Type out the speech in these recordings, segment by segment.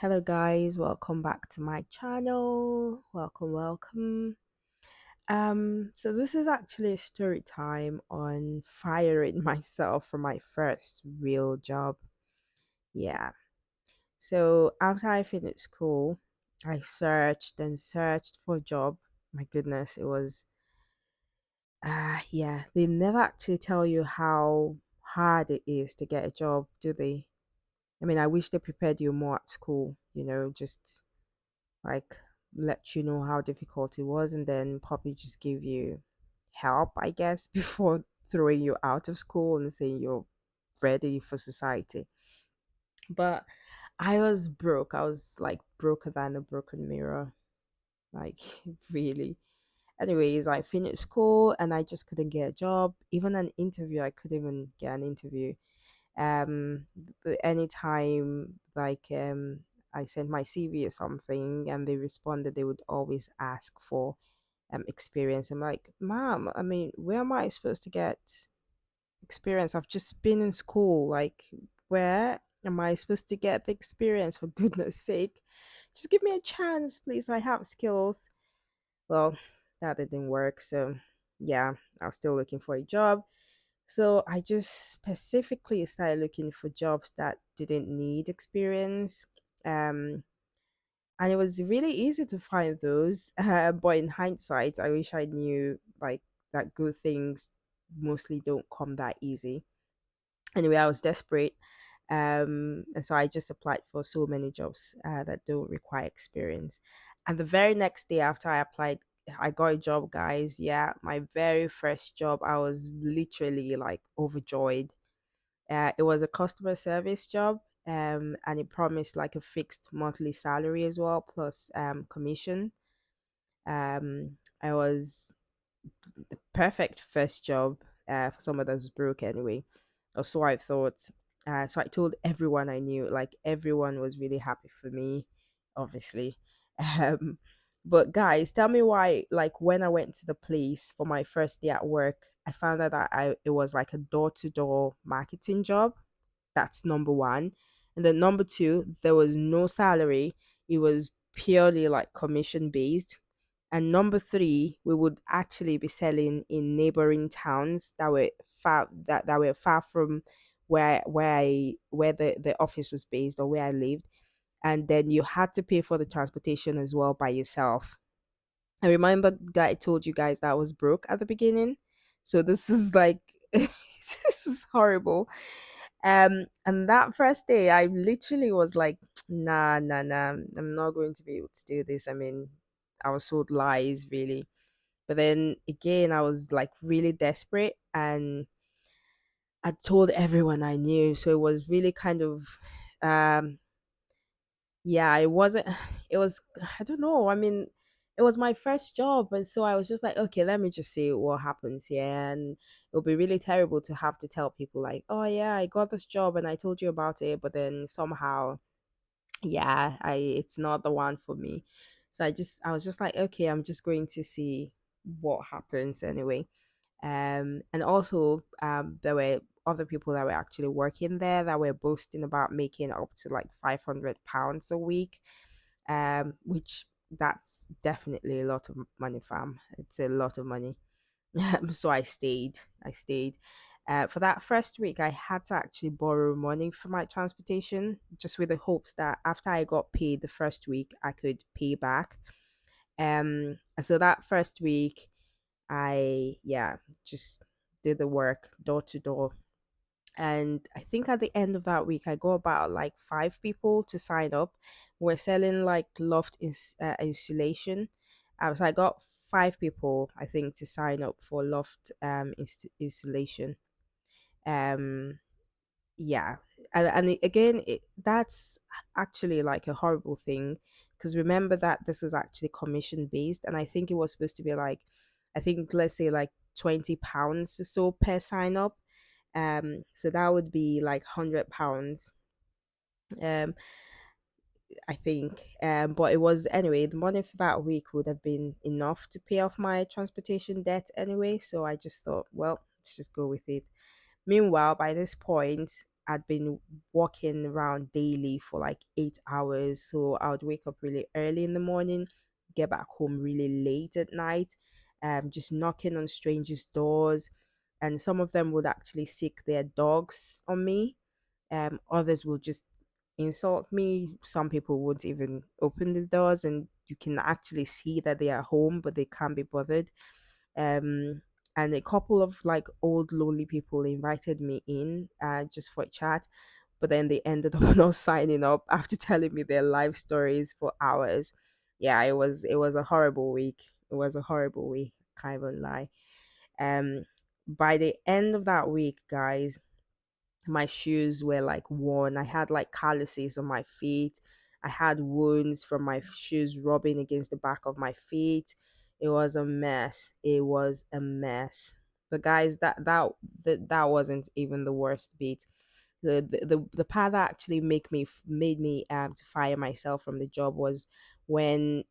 Hello guys, welcome back to my channel. Welcome. So this is actually a story time on firing myself from my first real job. Yeah. So after I finished school, I searched and searched for a job. My goodness, it was yeah, they never actually tell you how hard it is to get a job, do they? I mean, I wish they prepared you more at school, just like let you know how difficult it was and then probably just give you help, I guess, before throwing you out of school and saying you're ready for society. But I was broke. I was like broker than a broken mirror. Like really. Anyways, I finished school and I just couldn't get a job. Even an interview, I couldn't even get an interview. Anytime I sent my CV or something and they responded, they would always ask for experience. I'm like, ma'am, I mean, where am I supposed to get experience? I've just been in school. Like, where am I supposed to get the experience? For goodness sake, just give me a chance, please. I have skills. Well, that didn't work. So, yeah, I was still looking for a job. So I just specifically started looking for jobs that didn't need experience. Um, and it was really easy to find those. But in hindsight, I wish I knew like that good things mostly don't come that easy. Anyway, I was desperate. And so I just applied for so many jobs that don't require experience. And the very next day after I applied, I got a job, guys. Yeah, my very first job. I was literally like overjoyed. It was a customer service job, and it promised like a fixed monthly salary as well, plus commission. I was the perfect first job for someone that was broke anyway, or so I thought. So I told everyone I knew, like everyone was really happy for me, obviously. Um, but guys, tell me why, like when I went to the place for my first day at work, I found out that it was like a door to door marketing job. That's number one. And then number two, there was no salary. It was purely like commission based. And number three, we would actually be selling in neighboring towns that were far from where the office was based or where I lived. And then you had to pay for the transportation as well by yourself. I remember that I told you guys that I was broke at the beginning. So this is like this is horrible. And that first day, I literally was like, nah, I'm not going to be able to do this. I mean, I was told lies, really. But then again, I was like really desperate and I told everyone I knew. So it was really kind of, um, yeah, it wasn't, it was, I don't know. I mean, it was my first job. And so I was just like, okay, let me just see what happens here. And it'll be really terrible to have to tell people, like, oh, yeah, I got this job and I told you about it. But then somehow, yeah, it's not the one for me. So I was just like, okay, I'm just going to see what happens anyway. And also, there were other people that were actually working there that were boasting about making up to like £500 a week, which that's definitely a lot of money, fam. It's a lot of money. So I stayed. I stayed. For that first week, I had to actually borrow money for my transportation, just with the hopes that after I got paid the first week, I could pay back. And so that first week, I yeah just did the work door to door, and I think at the end of that week, I got about like five people to sign up. We're selling like insulation. So I got five people, I think, to sign up for loft installation. Um, yeah, again, that's actually like a horrible thing because remember that this is actually commission based, and I think it was supposed to be like, I think let's say like £20 or so per sign up. So that would be like £100. Um, I think. But it was anyway. The money for that week would have been enough to pay off my transportation debt anyway. So I just thought, well, let's just go with it. Meanwhile, by this point, I'd been walking around daily for like 8 hours. So I would wake up really early in the morning, get back home really late at night, just knocking on strangers' doors. And some of them would actually sick their dogs on me. Others will just insult me. Some people won't even open the doors, and you can actually see that they are home, but they can't be bothered. um and a couple of like old lonely people invited me in just for a chat, but then they ended up not signing up after telling me their life stories for hours. Yeah, it was a horrible week. It was a horrible week, can't even lie. um by the end of that week, guys, my shoes were like worn. I had like calluses on my feet. I had wounds from my shoes rubbing against the back of my feet. It was a mess. It was a mess. The guys, that wasn't even the worst bit. The part that actually made me to fire myself from the job was when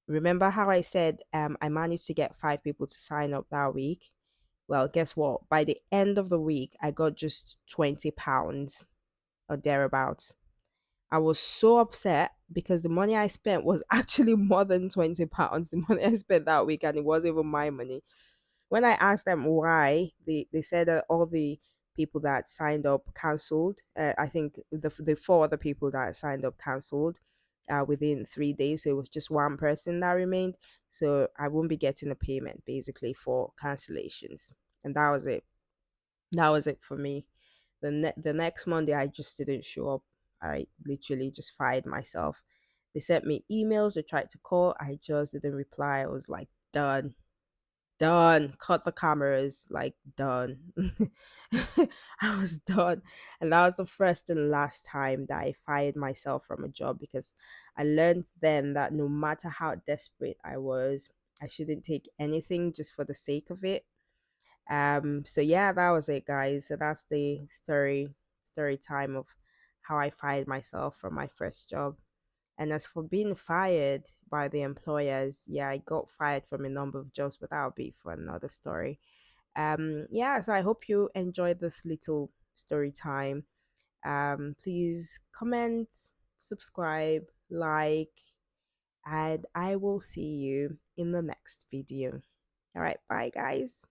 remember how I said I managed to get 5 people to sign up that week. Well, guess what? By the end of the week, I got just £20 or thereabouts. I was so upset because the money I spent was actually more than £20. The money I spent that week, and it wasn't even my money. When I asked them why, they said that all the people that signed up cancelled. I think the four other people that signed up cancelled within 3 days. So it was just one person that remained. So I won't be getting a payment basically for cancellations. And that was it. That was it for me. The next Monday, I just didn't show up. I literally just fired myself. They sent me emails. They tried to call. I just didn't reply. I was like, done, done. Cut the cameras. Like, done. I was done. And that was the first and last time that I fired myself from a job, because I learned then that no matter how desperate I was, I shouldn't take anything just for the sake of it. So yeah, that was it, guys. So that's the story time of how I fired myself from my first job. And as for being fired by the employers, yeah, I got fired from a number of jobs, but that'll be for another story. Yeah, so I hope you enjoyed this little story time. Please comment, subscribe, like, and I will see you in the next video. All right, bye guys.